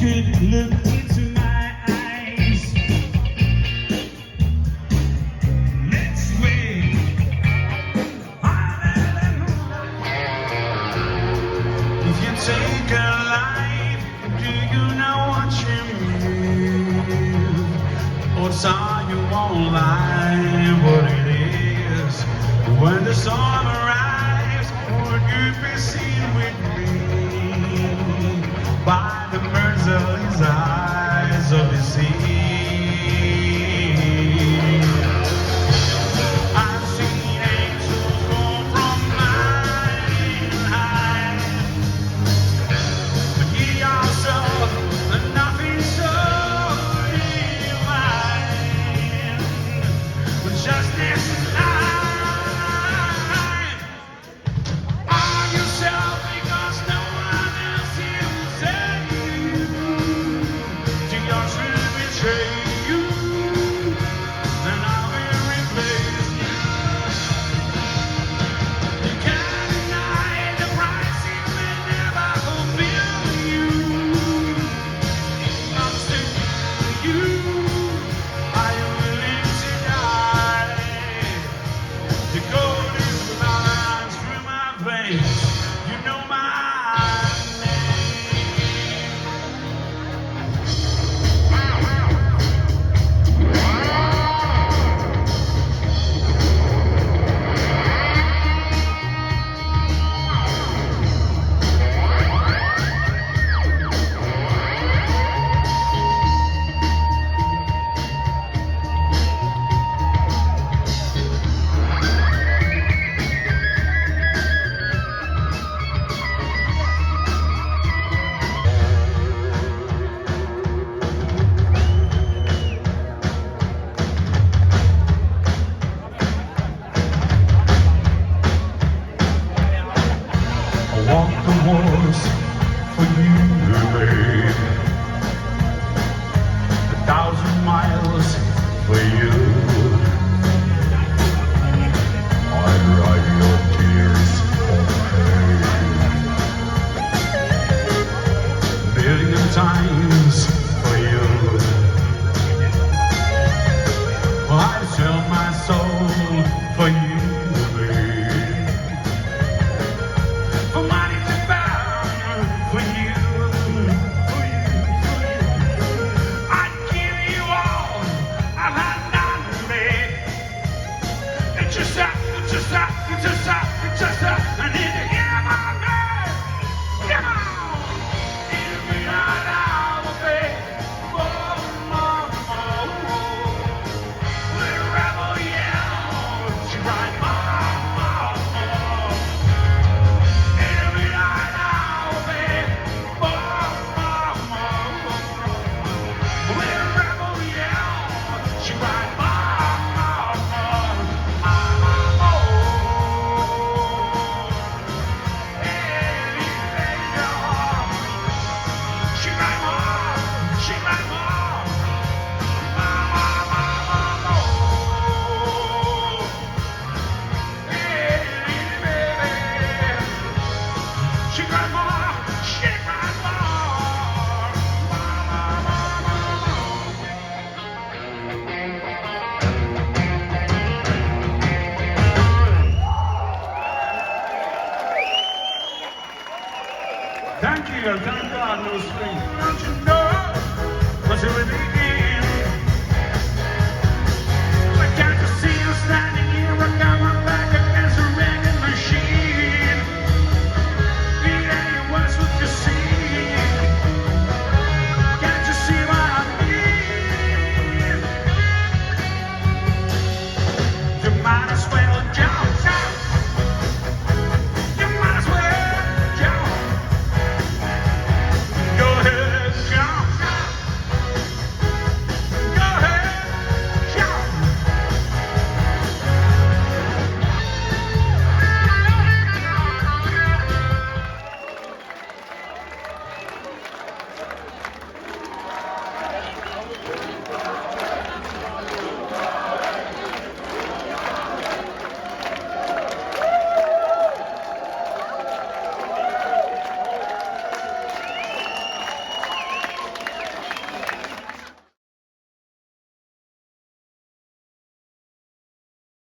could look into my eyes, let's wait. If you take a life, do you know what you live? Or it's all you won't lie what it is? When the storm arrives, would you be seen with me by the merciless eyes of the sea? I've seen angels fall from flying high, but ye also nothing so divine. But justice is not. Walk the wars for you, babe. 1,000 miles for you. I'd write your tears on pain. 1,000,000 times for you. Well, I'd sell my soul for you. I need to hear my name. Come on, give me an hour, babe. More. Little rebel, yeah. She right, more. Give me an hour, babe. More. Little rebel, yeah. She right, more. Thank you, thank God, no strings. Don't you know? 'Cause it would be